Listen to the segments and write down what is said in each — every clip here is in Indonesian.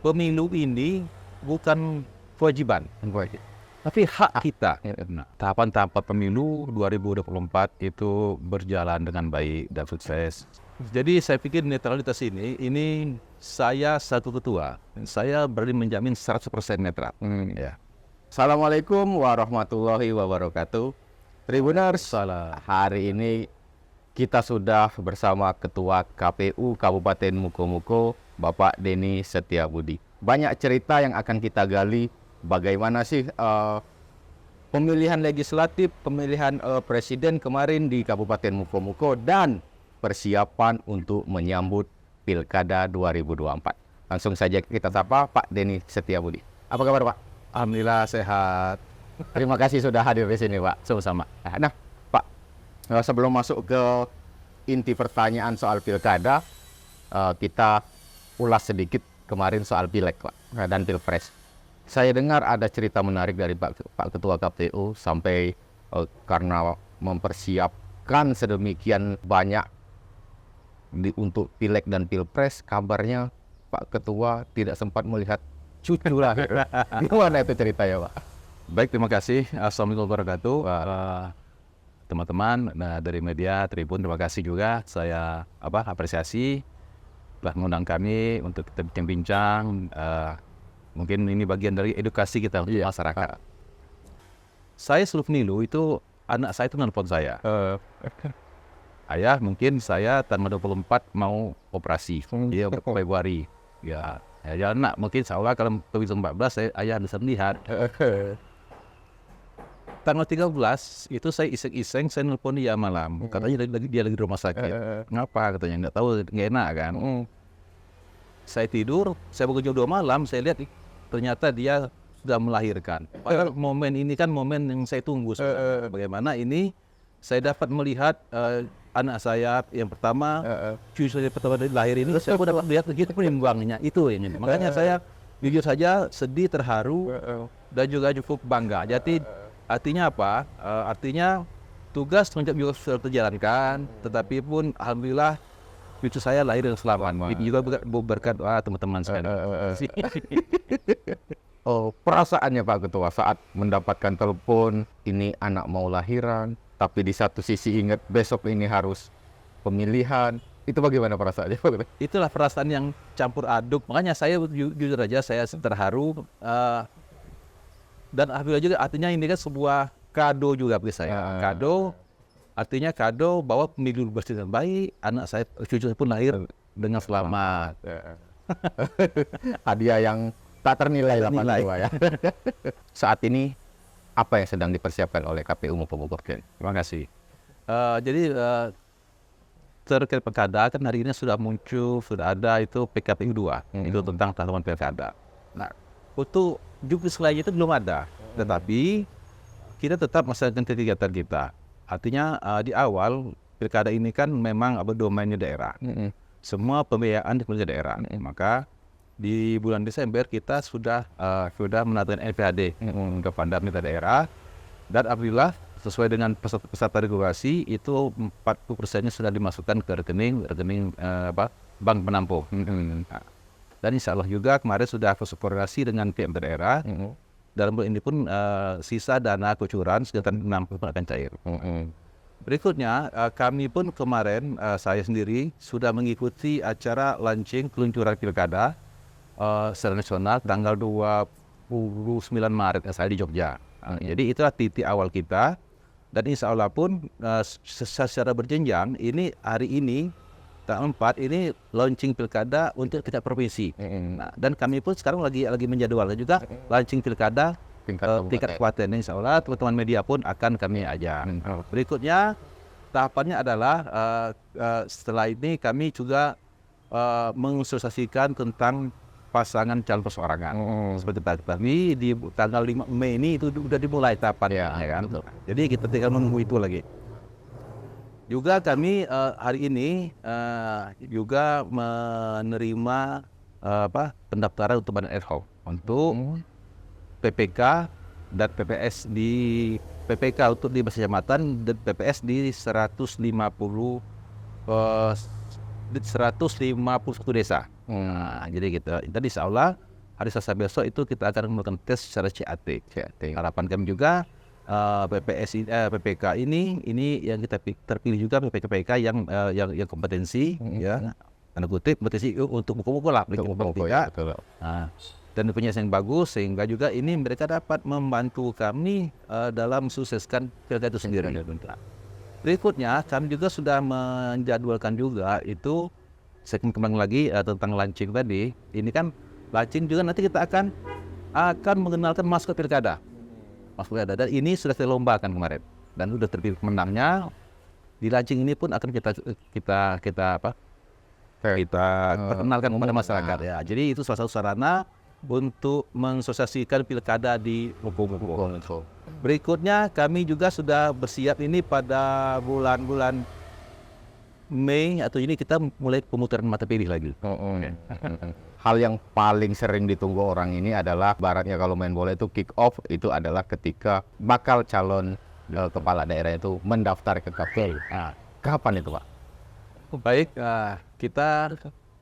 pemilu ini bukan kewajiban, tapi hak kita. Nah, tahapan-tahapan pemilu 2024 itu berjalan dengan baik dan sukses. Jadi saya pikir netralitas ini saya satu ketua, saya berani menjamin 100% netral. Ya. Assalamualaikum warahmatullahi wabarakatuh. Tribuners, hari ini kita sudah bersama Ketua KPU Kabupaten Mukomuko, Bapak Denny Setiabudi. Banyak cerita yang akan kita gali, bagaimana sih pemilihan legislatif, pemilihan presiden kemarin di Kabupaten Mukomuko, dan persiapan untuk menyambut Pilkada 2024. Langsung saja kita sapa Pak Denny Setiabudi. Apa kabar Pak? Alhamdulillah sehat. Terima kasih sudah hadir di sini Pak. Sama-sama. Nah Pak, sebelum masuk ke inti pertanyaan soal Pilkada, kita ulas sedikit kemarin soal Pileg Pak, dan Pilpres. Saya dengar ada cerita menarik dari Pak Ketua KPU sampai karena mempersiapkan sedemikian banyak untuk Pileg dan Pilpres, kabarnya Pak Ketua tidak sempat melihat cucu lah. Gimana itu ceritanya Pak? Baik, terima kasih. Assalamualaikum warahmatullahi wabarakatuh. Teman-teman dari media Tribun, terima kasih juga. Saya apresiasi telah mengundang kami untuk kita bincang-bincang. Mungkin ini bagian dari edukasi kita untuk masyarakat. Saya sebelum pemilu itu anak saya itu nelfon saya. Ayah, mungkin saya tanggal 24 mau operasi. Iya, Februari. Ya nak, mungkin insya Allah kalau 2014 ayah bisa melihat. Tanggal 13 itu saya iseng-iseng, saya nelpon dia malam. Katanya dia lagi di rumah sakit. Ngapa? Katanya nggak tahu, nggak enak kan. Saya tidur, saya bangun jam 2 malam, saya lihat ternyata dia sudah melahirkan. Padahal momen ini kan momen yang saya tunggu. Bagaimana ini saya dapat melihat anak saya yang pertama, cucu saya pertama dari lahir ini, saya pun dapat melihat begitu penyumbangnya. Itu yang ini. Makanya saya jujur saja sedih, terharu, dan juga cukup bangga. Jadi artinya apa? Artinya tugas juga sudah terjalankan, tetapi pun alhamdulillah cucu saya lahir dengan selamat. Itu juga berkat teman-teman saya. Perasaannya Pak Ketua saat mendapatkan telepon ini anak mau lahiran, tapi di satu sisi ingat besok ini harus pemilihan, itu bagaimana perasaannya Pak? Itulah perasaan yang campur aduk. Makanya saya jujur aja saya terharu, dan alhamdulillah juga artinya ini kan sebuah kado juga bagi saya. Kado artinya kado bahwa pemilu bersih dan baik, anak saya, cucu saya pun lahir dengan selamat. Hadiah yang tak ternilai lah Pak Ketua ya. Saat ini apa yang sedang dipersiapkan oleh KPU Mukomuko? Terima kasih. Jadi terkait pilkada kan hari ini sudah muncul, sudah ada itu PKPU 2, itu tentang tahapan pilkada. Nah, untuk juga selain itu belum ada, tetapi kita tetap melaksanakan kegiatan kita. Artinya di awal pilkada ini kan memang domainnya daerah. Semua pembiayaan di daerah. Maka di bulan Desember kita sudah menandatangani LPHD kepada pemerintah daerah, dan alhamdulillah sesuai dengan peserta regulasi itu 40%-nya sudah dimasukkan ke rekening bank penampung. Dan insya Allah juga kemarin sudah koordinasi dengan pihak daerah. Dalam bulan ini pun sisa dana kucuran sekitar 60% akan cair. Berikutnya kami pun kemarin saya sendiri sudah mengikuti acara launching peluncuran pilkada secara nasional tanggal 29 Maret saya di Jogja. Jadi itulah titik awal kita, dan insya Allah pun secara berjenjang ini hari ini tanggal 4 ini launching pilkada untuk tingkat provinsi. Nah, dan kami pun sekarang lagi menjadwalkan juga launching pilkada tingkat kabupaten. Insya Allah teman-teman media pun akan kami ajak. Berikutnya tahapannya adalah setelah ini kami juga mensosialisasikan tentang pasangan calon perseorangan. Seperti tadi di tanggal 5 Mei ini itu sudah dimulai tahapan kan. Jadi kita tinggal menunggu itu lagi. Juga kami hari ini juga menerima pendaftaran untuk badan ad hoc untuk PPK dan PPS di PPK untuk di Basis Kecamatan dan PPS di 151 desa. Nah, jadi gitu. Tadi insya Allah hari Selasa besok itu kita akan melakukan tes secara CAT. Harapan kami juga PPK ini yang kita terpilih juga PPK yang kompetensi ya, tanda kutip kompetensi untuk buku-buku lah, nah, dan punya yang bagus, sehingga juga ini mereka dapat membantu kami dalam sukseskan pilkada itu sendiri. Berikutnya kami juga sudah menjadwalkan juga itu, saya kembali lagi tentang launching tadi. Ini kan launching juga nanti kita akan mengenalkan maskot pilkada. Dan ini sudah kita lombakan kemarin dan sudah terpilih pemenangnya. Di launching ini pun akan kita perkenalkan kepada masyarakat ya. Jadi itu salah satu sarana untuk mensosialisasikan pilkada di Muko. Berikutnya kami juga sudah bersiap ini pada bulan-bulan Mei atau ini kita mulai pemutaran mata pilih lagi. Hal yang paling sering ditunggu orang ini adalah baratnya kalau main bola itu kick off, itu adalah ketika bakal calon kepala daerah itu mendaftar ke KPU. Nah, kapan itu, Pak? Baik, kita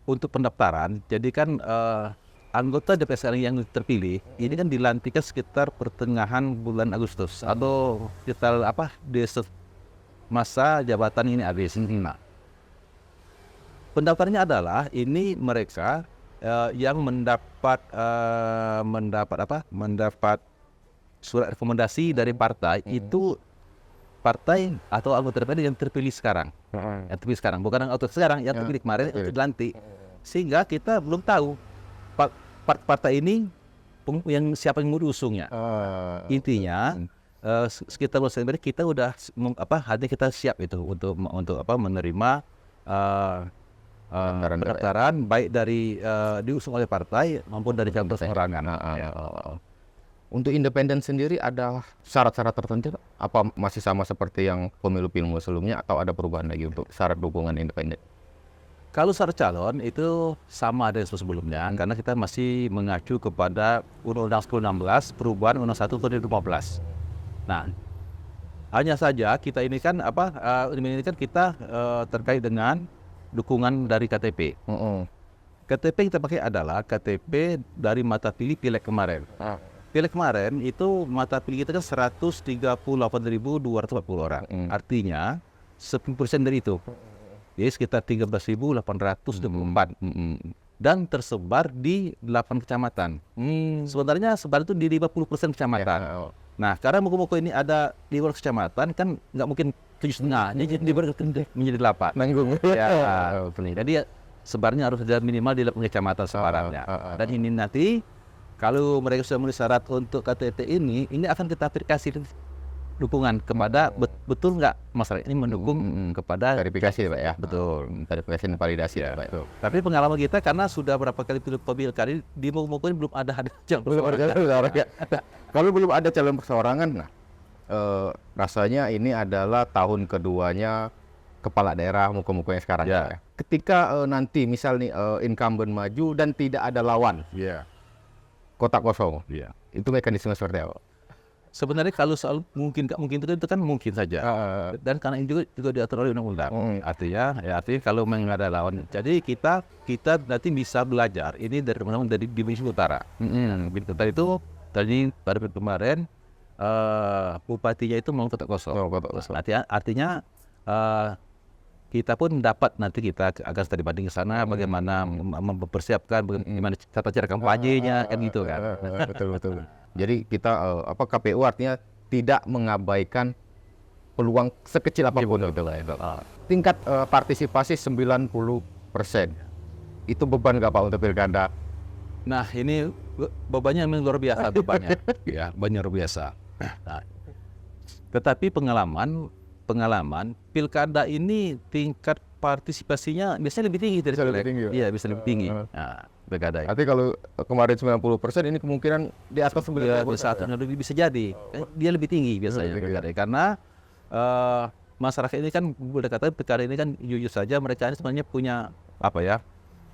untuk pendaftaran, jadi kan anggota DPR yang terpilih ini kan dilantikkan sekitar pertengahan bulan Agustus atau sekitar di masa jabatan ini habis. Nah, pendaftarnya adalah ini mereka yang mendapat surat rekomendasi dari partai, itu partai atau anggota DPR yang terpilih sekarang. Yang terpilih sekarang, bukan anggota sekarang, yang terpilih kemarin itu dilantik. Sehingga kita belum tahu partai ini siapa yang mau diusungnya. Intinya sekitar bulan September kita udah hati kita siap itu untuk menerima pendaftaran baik dari diusung oleh partai maupun dari calon perseorangan. Untuk independen sendiri ada syarat-syarat tertentu apa masih sama seperti yang pemilu-pemilu sebelumnya atau ada perubahan lagi untuk syarat dukungan independen? Kalau syarat calon itu sama dengan sebelumnya, karena kita masih mengacu kepada Undang-Undang 1016 perubahan Undang-Undang 1 tahun 2015. Nah, hanya saja kita ini kan kita terkait dengan dukungan dari KTP. KTP kita pakai adalah KTP dari mata pilih pileg kemarin. Pileg kemarin itu mata pilih kita kan 138.240 orang. Artinya 10% dari itu. Jadi sekitar 13.824. Dan tersebar di 8 kecamatan. Sebenarnya sebar itu di 50% kecamatan. Nah, karena Muko ini ada di 50 kecamatan kan nggak mungkin 7,5, jadi dibagi menjadi 8. Jadi sebarnya harus ada minimal di 8 kecamatan sebarannya. Dan ini nanti kalau mereka sudah memenuhi syarat untuk KTP ini akan kita aplikasi dukungan kepada betul nggak masyarakat ini mendukung kepada verifikasi, Pak ya. Betul. Verifikasi dan validasi, ya, Pak. Betul. Tapi pengalaman kita karena sudah berapa kali pilkada di Muko ini belum ada calon perseorangan. Kalau belum ada calon perseorangan, nah rasanya ini adalah tahun keduanya kepala daerah Muko yang sekarang. Ya. Ketika nanti misal nih incumbent maju dan tidak ada lawan, kotak kosong, itu mekanisme seperti apa? Sebenarnya kalau soal mungkin nggak mungkin itu kan mungkin saja. Dan karena ini juga diatur oleh undang-undang. Artinya kalau memang ada lawan. Jadi kita nanti bisa belajar ini dari teman-teman dari Divisi Utara. Tadi itu pada kemarin bupatinya itu mau kotak kosong. Artinya kita pun dapat nanti kita akan studi banding ke sana bagaimana mempersiapkan bagaimana tata cara kampanyenya kan gitu kan. Betul. Jadi kita KPU artinya tidak mengabaikan peluang sekecil apapun. Tingkat partisipasi 90%. Itu beban nggak Pak untuk pilkada? Nah, ini bebannya memang luar biasa bebannya. Bebannya luar biasa. Nah, tetapi pengalaman pilkada ini tingkat partisipasinya biasanya lebih tinggi dari pileg. Iya, bisa lebih tinggi. Nah, pilkada. Artinya kalau kemarin 90% ini kemungkinan di atas 90%. Bisa jadi. Dia lebih tinggi biasanya pilkada. Karena masyarakat ini kan boleh katakan pilkada ini kan jujur saja mereka ini sebenarnya punya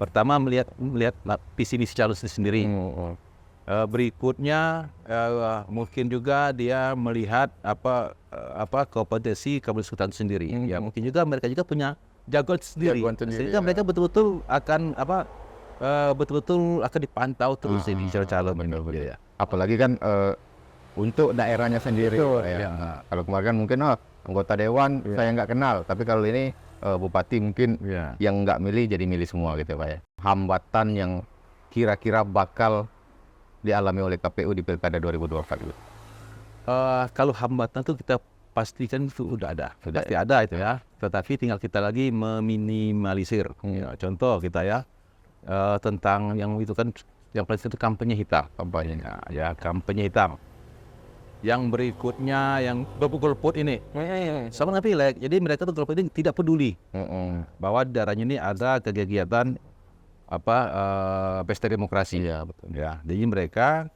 pertama melihat visi misi calon sendiri. Berikutnya mungkin juga dia melihat kompetensi kebetulan sendiri. Ya mungkin juga mereka juga punya jagoan sendiri. Sehingga mereka betul-betul akan betul-betul akan dipantau terus ini calon-calon. Benar-benar. Apalagi kan untuk daerahnya sendiri. Betul, Pak, ya. ya. Nah, kalau kemarin kan mungkin anggota dewan saya nggak kenal, tapi kalau ini bupati mungkin Ya. yang nggak milih jadi milih semua gitu Pak ya. Hambatan yang kira-kira bakal dialami oleh KPU di Pilkada 2024 gitu. Kalau hambatan tuh kita pastikan itu udah ada, Sudah pasti ada itu ya. Tetapi tinggal kita lagi meminimalisir. Ya, contoh kita ya tentang yang itu kan yang paling itu kampanye hitam. Kampanyenya. Ya kampanye hitam. Yang berikutnya yang golput ini sama dengan pileg. Jadi mereka tuh golput ini tidak peduli bahwa di daerahnya ini ada kegiatan pesta demokrasi. Iya betul. Ya, jadi mereka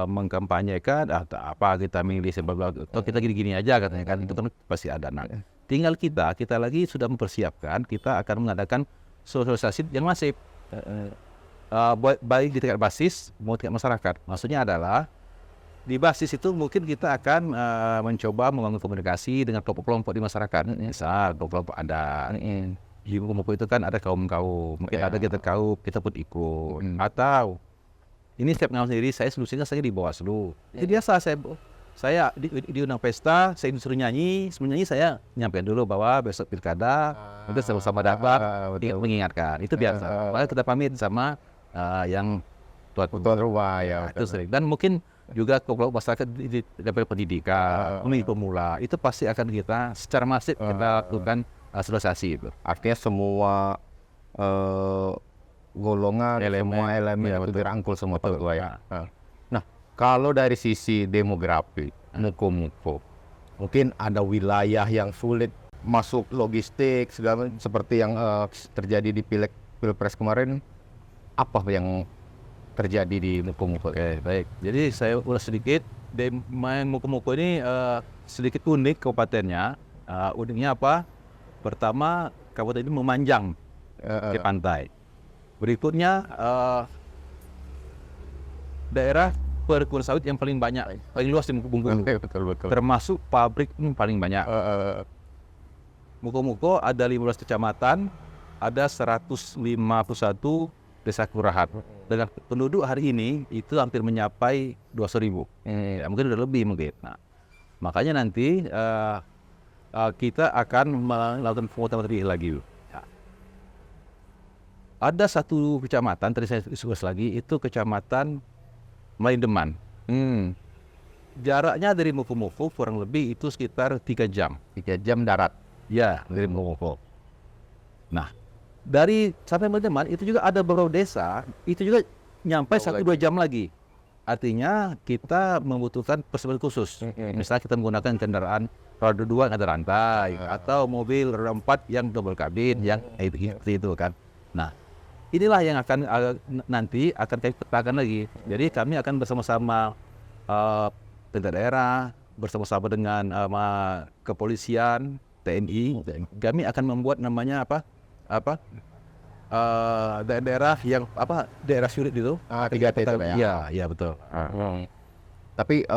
mengkampanyekan apa kita milih sebab atau kita gini-gini aja katanya kan itu kan pasti ada. Nah, tinggal kita lagi sudah mempersiapkan kita akan mengadakan sosialisasi yang masif baik di tingkat basis maupun tingkat masyarakat. Maksudnya adalah di basis itu mungkin kita akan mencoba membangun komunikasi dengan kelompok-kelompok di masyarakat. Misal kelompok adat. Di kelompok itu kan ada kaum-kaum, mungkin ada kaum kita pun ikut. Atau ini setiap ngawas sendiri, saya solusinya saya di Bawaslu. Itu biasa saya diundang pesta, saya disuruh nyanyi, sebelum nyanyi saya nyampaikan dulu bahwa besok pilkada, itu sama-sama dapat mengingatkan. Itu biasa. Makanya kita pamit sama yang tuan rumah ya. Itu sering. Dan mungkin juga kelompok masyarakat di level pendidikan, pemilih pemula, itu pasti akan kita secara masif kita lakukan sosialisasi itu. Artinya semua golongan, semua elemen itu dirangkul semua Pak ya. Nah, kalau dari sisi demografi, muko-muko, mungkin ada wilayah yang sulit masuk logistik segala seperti yang terjadi di Pilpres kemarin. Apa yang terjadi di muko-muko? Oke, baik. Jadi saya ulas sedikit. Main muko-muko ini sedikit unik kabupatennya. Uniknya apa? Pertama, kabupaten ini memanjang ke pantai. Berikutnya daerah perkebunan sawit yang paling banyak, paling luas di Bengkulu. Betul. Termasuk pabrik paling banyak. Muko-muko ada 15 kecamatan, ada 151 desa kelurahan. Dengan penduduk hari ini itu hampir mencapai 200.000. Ya, mungkin udah lebih mungkin. Nah, makanya nanti kita akan melakukan pemotongan lebih lagi. Ada satu kecamatan, tadi saya disebut lagi, itu kecamatan Malindeman. Jaraknya dari Muko-muko kurang lebih itu sekitar 3 jam. 3 jam darat. Ya, dari Muko-muko. Nah, dari sampai Malindeman itu juga ada beberapa desa, itu juga nyampe 1-2 jam lagi. Artinya kita membutuhkan persiapan khusus. Misalnya kita menggunakan kendaraan roda 2 yang ada rantai, atau mobil roda 4 yang double kabin, yang itu kan. Nah, inilah yang akan nanti akan kami petakan lagi. Jadi kami akan bersama-sama pemerintah daerah, bersama-sama dengan kepolisian, TNI. Kami akan membuat namanya daerah yang daerah sulit itu. 3T itu ya. Iya betul. Tapi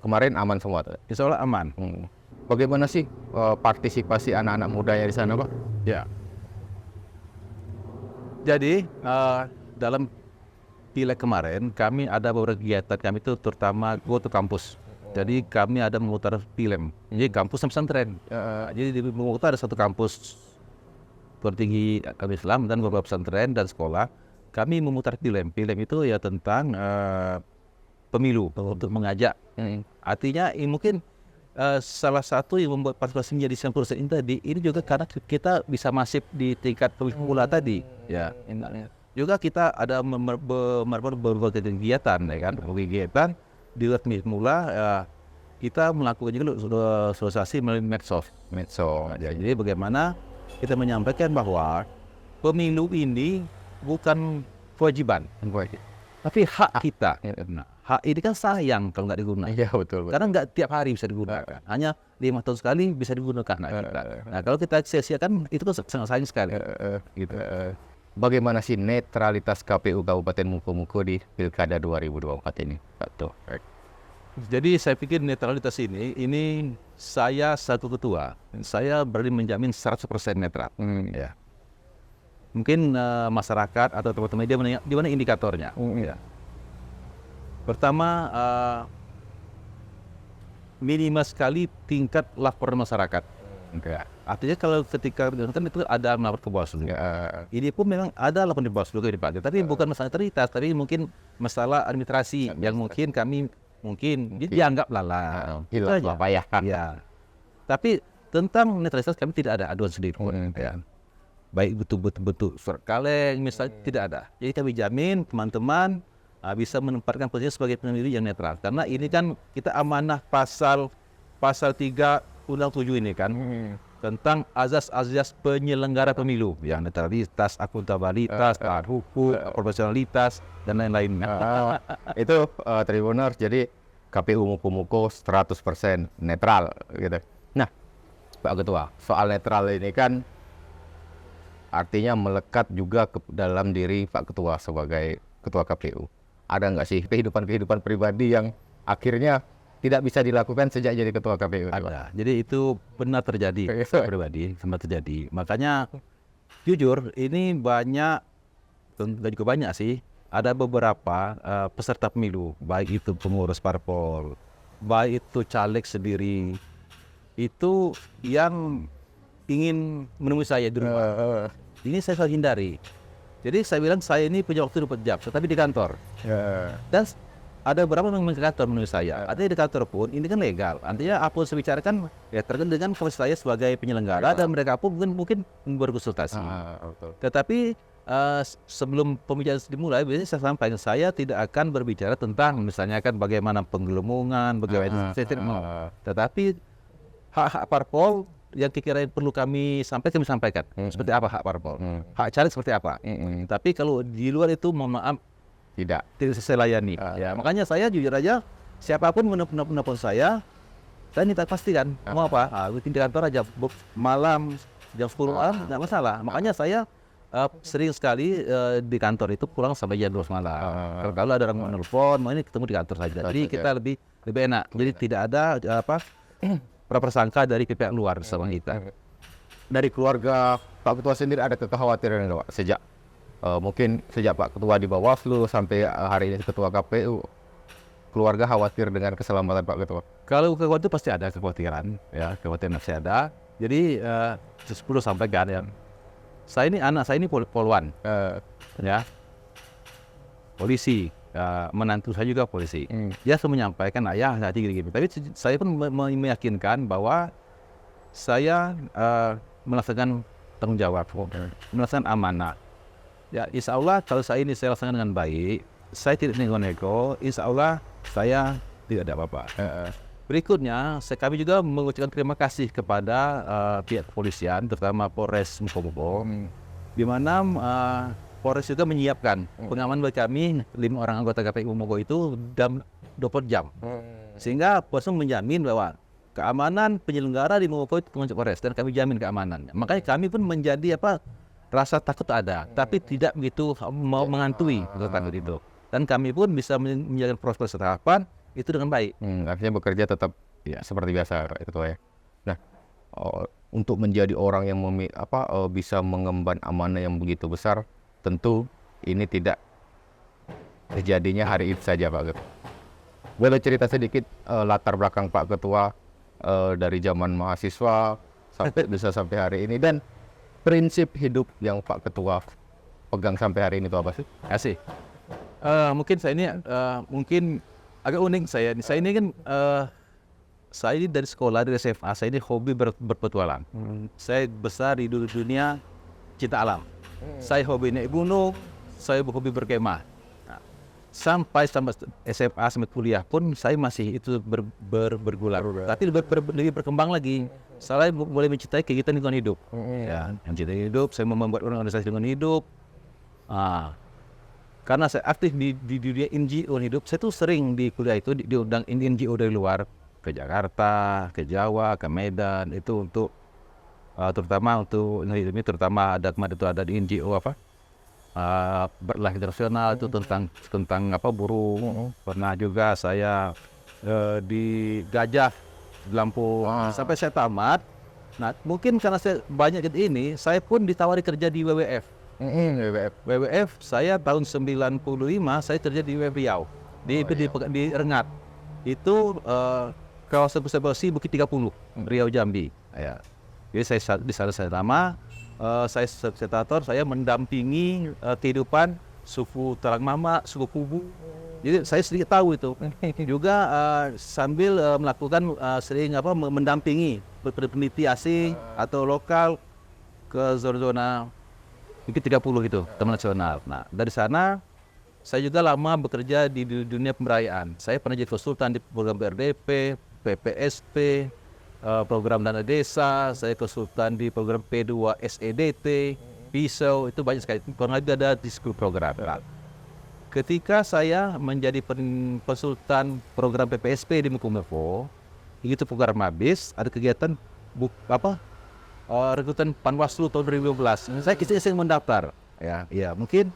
kemarin aman semua. Insya Allah aman. Bagaimana sih partisipasi anak-anak mudanya di sana, Pak? Ya. Jadi dalam pileg kemarin kami ada beberapa kegiatan kami itu terutama go to kampus. Jadi kami ada memutar film. Jadi kampus pesantren. Jadi di Bengkulu ada satu kampus tertinggi agama Islam dan beberapa pesantren dan sekolah. Kami memutar film. Film itu ya tentang pemilu untuk mengajak. Artinya mungkin salah satu yang membuat partisipasi menjadi 90% ini tadi, ini juga karena kita bisa masif di tingkat pemula tadi, ya. Juga kita ada berbagai kegiatan, ya kan? Kegiatan di luar pemula, kita melakukan juga sosialisasi melalui medsos. Jadi bagaimana kita menyampaikan bahwa pemilu ini bukan kewajiban, tapi hak kita. Hak ini kan sayang kalau nggak digunakan. Iya betul. Karena nggak tiap hari bisa digunakan. Hanya 5 tahun sekali bisa digunakan. Nah kalau kita sia-siakan itu kan sangat sayang sekali. Gitu. Bagaimana sih netralitas KPU Kabupaten Muko-muko di Pilkada 2024 ini, Pak Tuh? Jadi saya pikir netralitas ini saya satu ketua, saya berani menjamin 100% netral. Ya. mungkin masyarakat atau teman-teman dia menanya, di mana indikatornya? Ya. Pertama, minimal sekali tingkat laporan masyarakat. Artinya kalau ketika kan itu ada melapor ke Bawaslu. Ini pun memang ada laporan di Bawaslu ke Pak. Tapi bukan masalah netralitas, tapi mungkin masalah administrasi yang mungkin kami dianggap lalai. Hilaf lah payah. Ya. Tapi tentang netralitas kami tidak ada aduan sendiri. Ya. Baik betul-betul surat kaleng misalnya tidak ada. Jadi kami jamin teman-teman bisa menempatkan posisi sebagai pemilu yang netral. Karena ini kan kita amanah pasal 3 Undang 7 ini kan tentang azas-azas penyelenggara pemilu yang netralitas, akuntabilitas, taat hukum, profesionalitas dan lain-lain. Itu Tribuners, jadi KPU Muko-Muko 100% netral gitu. Nah, Pak Ketua, soal netral ini kan artinya melekat juga ke dalam diri Pak Ketua sebagai Ketua KPU. Ada nggak sih kehidupan pribadi yang akhirnya tidak bisa dilakukan sejak jadi Ketua KPU? Ada. Jadi itu benar terjadi pribadi, sempat terjadi. Makanya jujur ini banyak, tentu juga banyak sih. Ada beberapa peserta pemilu, baik itu pengurus parpol, baik itu caleg sendiri, itu yang ingin menemui saya di rumah. Ini saya selalu hindari. Jadi saya bilang saya ini punya waktu 24 jam, tetapi di kantor. Dan ada beberapa yang ke kantor menurut saya. Artinya di kantor pun ini kan legal. Artinya apa yang saya bicarakan ya terkait dengan posisi saya sebagai penyelenggara dan mereka pun mungkin berkonsultasi. Tetapi sebelum pembicaraan dimulai, biasanya saya sampaikan saya tidak akan berbicara tentang misalnya kan bagaimana penggelembungan, bagaimana tetapi hak-hak parpol yang kira-kira perlu kami sampaikan. Seperti apa hak parpol, hak caleg seperti apa. Tapi kalau di luar itu mohon maaf tidak saya layani. Ya, makanya saya jujur aja, siapapun menelpon saya minta pastikan mau apa. Di kantor aja malam jam 10 malam tidak masalah. Makanya saya sering sekali di kantor itu pulang sampai jam 12 malam. Kalau ada orang menelpon, mau ini ketemu di kantor saja. Jadi kita lebih enak. Jadi tidak ada praprasangka dari pihak luar sama kita. Dari keluarga Pak Ketua sendiri ada kekhawatiran Pak sejak mungkin sejak Pak Ketua di Bawaslu sampai hari ini Ketua KPU, keluarga khawatir dengan keselamatan Pak Ketua? Kalau kekhawatiran pasti ada kekhawatiran, ya kekhawatiran pasti ada. Jadi 10 sampaikan ya. Anak saya ini polwan, ya polisi, menantu saya juga polisi. Dia sudah menyampaikan ayah nanti gini-gini. Tapi saya pun meyakinkan bahwa saya melaksanakan tanggung jawab, melaksanakan amanah. Ya, insya Allah kalau saya laksanakan dengan baik, saya tidak nego-nego, insya Allah saya tidak ada apa-apa. Berikutnya, kami juga mengucapkan terima kasih kepada pihak kepolisian, terutama Polres Muko-Muko, di mana Polres juga menyiapkan pengamanan bagi kami 5 orang anggota KPU Muko itu dalam 24 jam. Sehingga Polres menjamin bahwa keamanan penyelenggara di Muko itu pengunjuk Polres dan kami jamin keamanannya. Makanya kami pun menjadi rasa takut ada, tapi tidak begitu mau mengantui takut itu. Dan kami pun bisa menjalankan proses tahapan itu dengan baik. Artinya bekerja tetap ya seperti biasa itu ya. Nah, untuk menjadi orang yang bisa mengemban amanah yang begitu besar, tentu ini tidak terjadinya hari itu saja Pak Ketua. Boleh cerita sedikit latar belakang Pak Ketua dari zaman mahasiswa sampai hari ini, dan prinsip hidup yang Pak Ketua pegang sampai hari ini itu apa sih? Asih. Mungkin saya ini mungkin agak unik saya. Saya ini kan saya ini dari sekolah, dari SMA, saya ini hobi berpetualang. Saya besar di dunia cinta alam. Saya hobi naik gunung, saya hobi berkemah. Sampai SMA, sampai kuliah pun saya masih itu bergulat. Tapi lebih berkembang lagi. Saya boleh mencintai kegiatan lingkungan hidup. Ya, mencintai hidup, saya membuat organisasi lingkungan hidup. Karena saya aktif di dunia NGO hidup, saya tuh sering di kuliah itu diundang NGO dari luar ke Jakarta, ke Jawa, ke Medan, itu untuk terutama untuk ini, terutama ada di NGO berlah internasional itu tentang burung. Pernah juga saya di Gajah di Lampung sampai saya tamat. Nah, mungkin karena saya banyak ini, saya pun ditawari kerja di WWF. WWF. WWF saya tahun 95 saya kerja di WWF Riau di Rengat. Itu kawasan konservasi Bukit 30 Riau Jambi. Ya. Jadi di sana saya lama, saya fasilitator, saya mendampingi kehidupan suku Talang Mama, suku Kubu. Jadi saya sedikit tahu itu. Juga sambil melakukan sering mendampingi peneliti asing atau lokal ke zona-zona Bukit 30 itu, Taman Nasional. Nah, dari sana saya juga lama bekerja di dunia pemberayaan. Saya pernah jadi konsultan di program BRDP, PPSP, program dana desa, saya konsultan di program P2 SEDT, pisau, itu banyak sekali. Pernah ada di school program. Nah, ketika saya menjadi konsultan program PPSP di Mukomuko, itu program habis, ada kegiatan rekrutan Panwaslu tahun 2015. Saya mendaftar. Ya, mungkin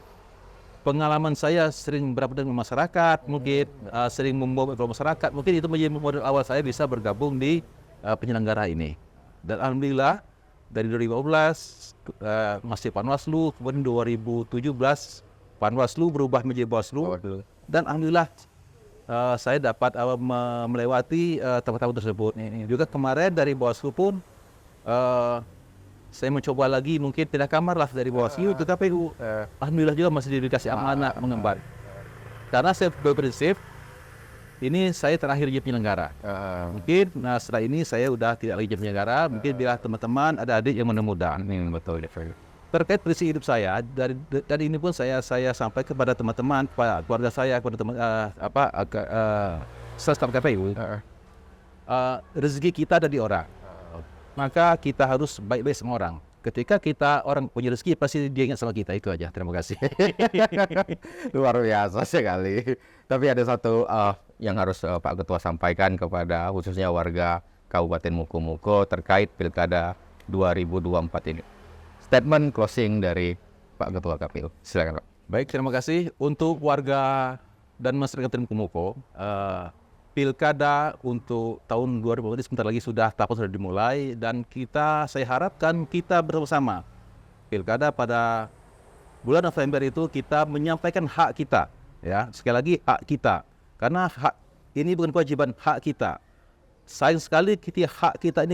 pengalaman saya sering berhadapan dengan masyarakat, mungkin sering membawa ke masyarakat, mungkin itu menjadi modal awal saya bisa bergabung di penyelenggara ini. Dan alhamdulillah dari 2015 masih Panwaslu, kemudian 2017 Panwaslu berubah menjadi Bawaslu, dan alhamdulillah saya dapat melewati tahap-tahap tersebut. Juga kemarin dari Bawaslu pun saya mencoba lagi mungkin pindah kamar lah dari Bawaslu ke KPU. Alhamdulillah juga masih dikasih amanah mengemban. Karena saya berprinsip ini saya terakhir jadi penyelenggara. Mungkin setelah ini saya udah tidak lagi jadi penyelenggara. Mungkin bila teman-teman ada adik yang mudah-mudahan. Betul. Terkait prinsip hidup saya dari ini pun saya sampaikan kepada teman-teman, keluarga saya, kepada teman staf KPU. Rezeki kita ada di orang. Maka kita harus baik-baik sama orang. Ketika orang punya rezeki, pasti dia ingat sama kita. Itu aja, terima kasih. Luar biasa sekali. Tapi ada satu yang harus Pak Ketua sampaikan kepada khususnya warga Kabupaten Mukomuko terkait Pilkada 2024 ini. Statement closing dari Pak Ketua KPU. Silakan, Pak. Baik, terima kasih. Untuk warga dan masyarakat Mukomuko, Pilkada untuk tahun 2024 sebentar lagi tahapan sudah dimulai, dan saya harapkan kita bersama Pilkada pada bulan November itu kita menyampaikan hak kita, ya, sekali lagi hak kita, karena hak ini bukan kewajiban, hak kita. Sayang sekali hak kita ini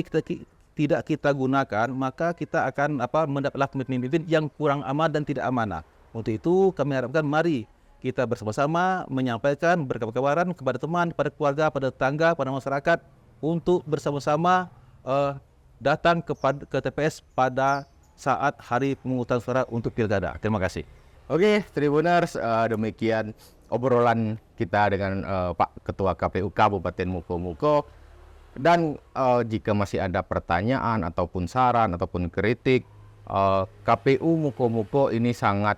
tidak kita gunakan, maka kita akan mendapatlah pemimpin yang kurang amanah dan tidak amanah. Untuk itu kami harapkan mari kita bersama-sama menyampaikan berkabar-kabaran kepada teman, kepada keluarga, pada tetangga, pada masyarakat untuk bersama-sama datang ke TPS pada saat hari pemungutan suara untuk Pilkada. Terima kasih. Oke, Tribuners, demikian obrolan kita dengan Pak Ketua KPU Kabupaten Mukomuko. Dan jika masih ada pertanyaan ataupun saran ataupun kritik, KPU Mukomuko ini sangat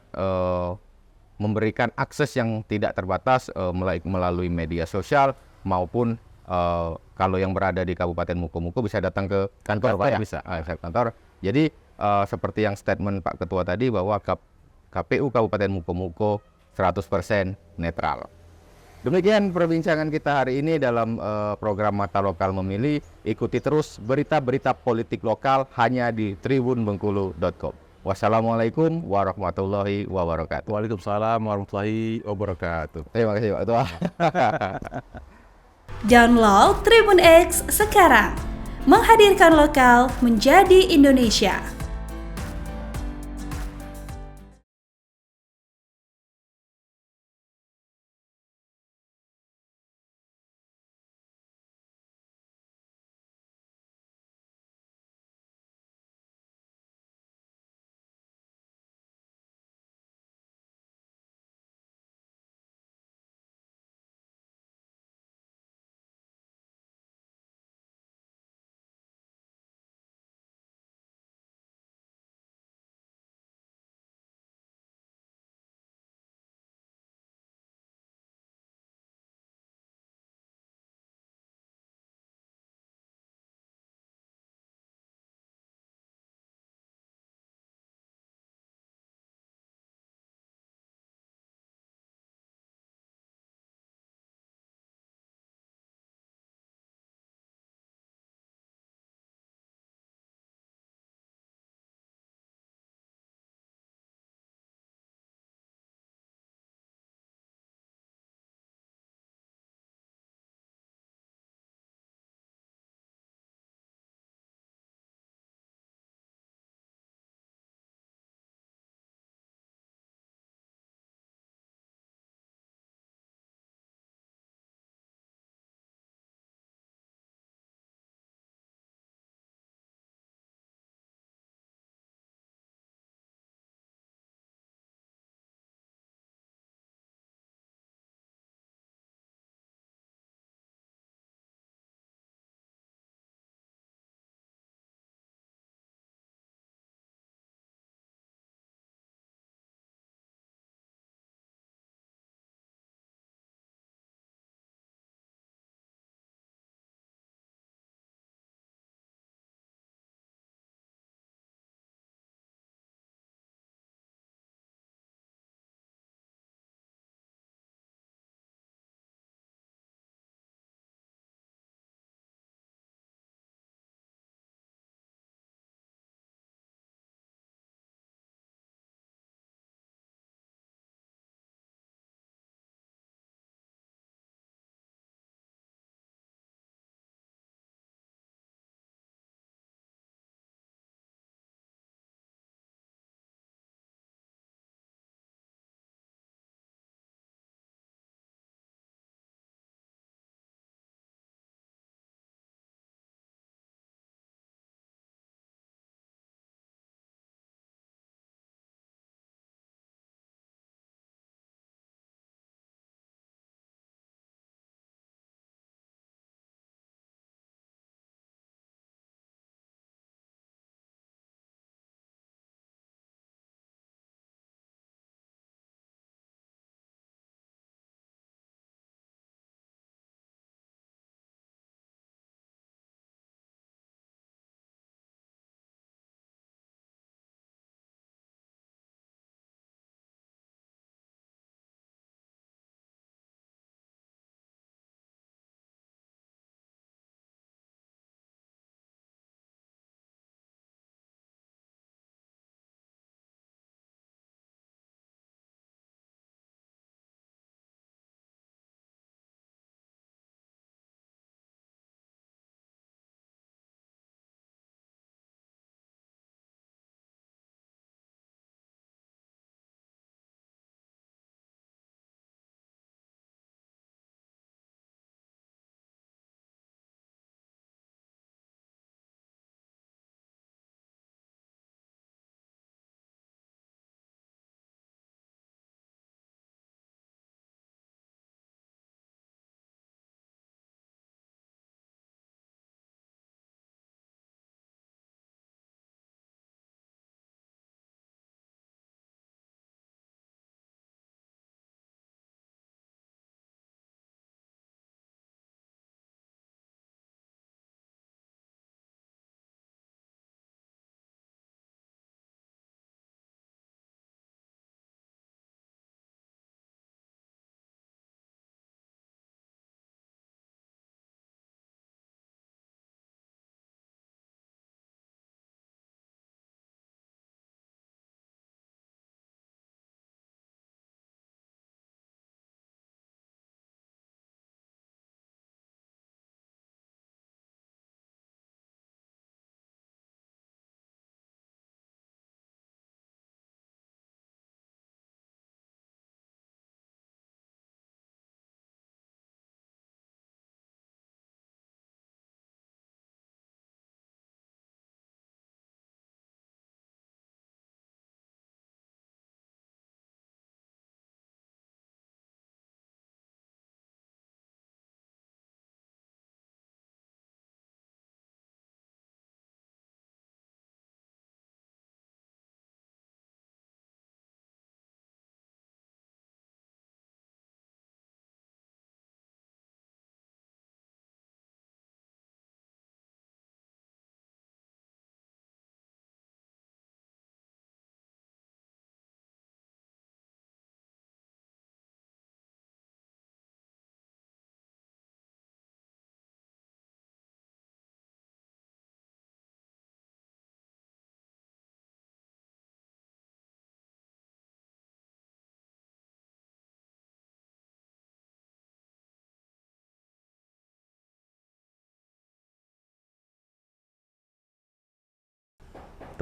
memberikan akses yang tidak terbatas melalui media sosial maupun kalau yang berada di Kabupaten Mukomuko bisa datang ke kantor, Pak, ya? Bisa, kantor. Jadi seperti yang statement Pak Ketua tadi bahwa KPU Kabupaten Mukomuko 100% netral. Demikian perbincangan kita hari ini dalam program Mata Lokal Memilih. Ikuti terus berita-berita politik lokal hanya di tribunbengkulu.com. Wassalamualaikum warahmatullahi wabarakatuh. Waalaikumsalam warahmatullahi wabarakatuh. Terima kasih, Pak Ketua. Download Tribun X sekarang. Menghadirkan lokal menjadi Indonesia.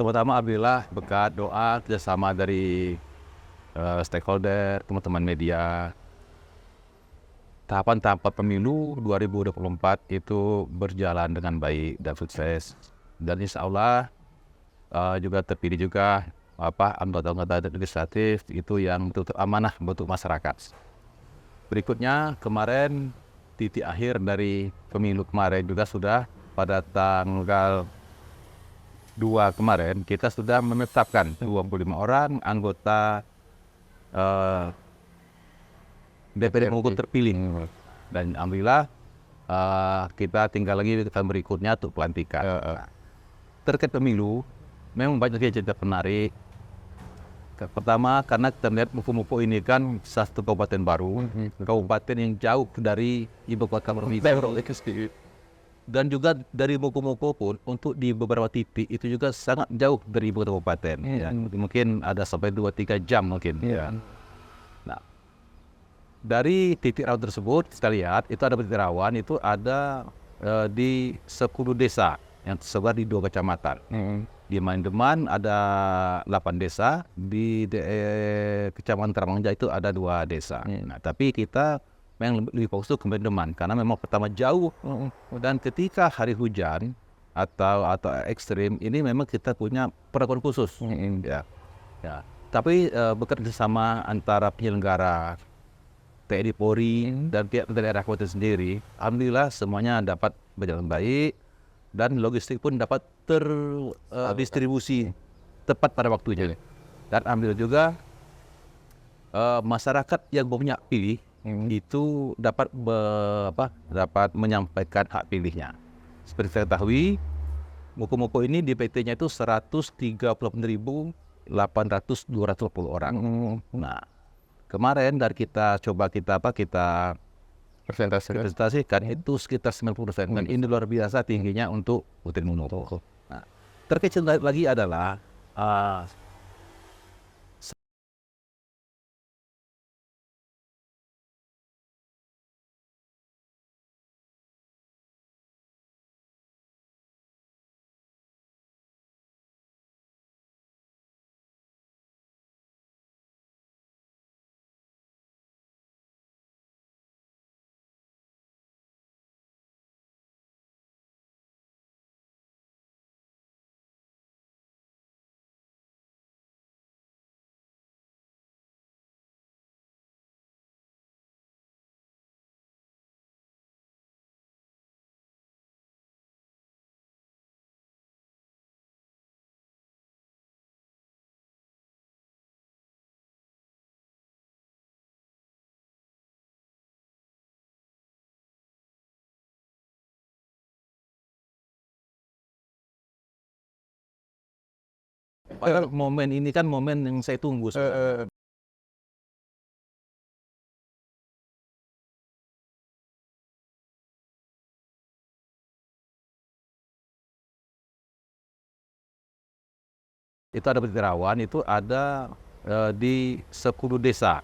Terutama alhamdulillah berkat doa kerjasama dari stakeholder, teman-teman media. Tahapan-tahapan pemilu 2024 itu berjalan dengan baik dan sukses. Dan insya Allah juga terpilih juga anggota-anggota legislatif itu yang betul-betul amanah untuk masyarakat. Berikutnya kemarin titik akhir dari pemilu kemarin juga sudah pada tanggal 2 kemarin kita sudah menetapkan 25 orang anggota DPD Bogor terpilih. Dan alhamdulillah kita tinggal lagi tahun berikutnya untuk pelantikan. Terkait pemilu memang banyak cerita menarik. Pertama karena kita melihat Muko-Muko ini kan satu kabupaten baru, kabupaten yang jauh dari ibu kota provinsi. Dan juga dari Muko-Muko pun untuk di beberapa titik itu juga sangat jauh dari ibu kota kabupaten. Ya, mungkin ada sampai 2-3 jam mungkin. Nah, dari titik rawan tersebut kita lihat itu ada titik rawan itu ada di 10 desa yang tersebar di 2 kecamatan. Di Mandeman ada 8 desa, di Kecamatan Taramangja itu ada 2 desa. Nah, tapi kita memang lebih fokus ke Mandeman karena memang pertama jauh dan ketika hari hujan atau ekstrim ini memang kita punya perlakuan khusus. Ya. Tapi bekerja sama antara penyelenggara TNI Polri dan pihak daerah kota sendiri, alhamdulillah semuanya dapat berjalan baik dan logistik pun dapat terdistribusi tepat pada waktunya. Dan alhamdulillah juga masyarakat yang punya pilih itu dapat menyampaikan hak pilihnya. Seperti saya ketahui, Muko-Muko ini di PT-nya itu 138.820 orang. Nah, kemarin dari kita presentasikan itu sekitar 90%. Dan ini luar biasa tingginya untuk Putin Muko. Nah, terkait lagi adalah momen ini kan momen yang saya tunggu sebenarnya. Itu ada titik rawan itu ada di 10 desa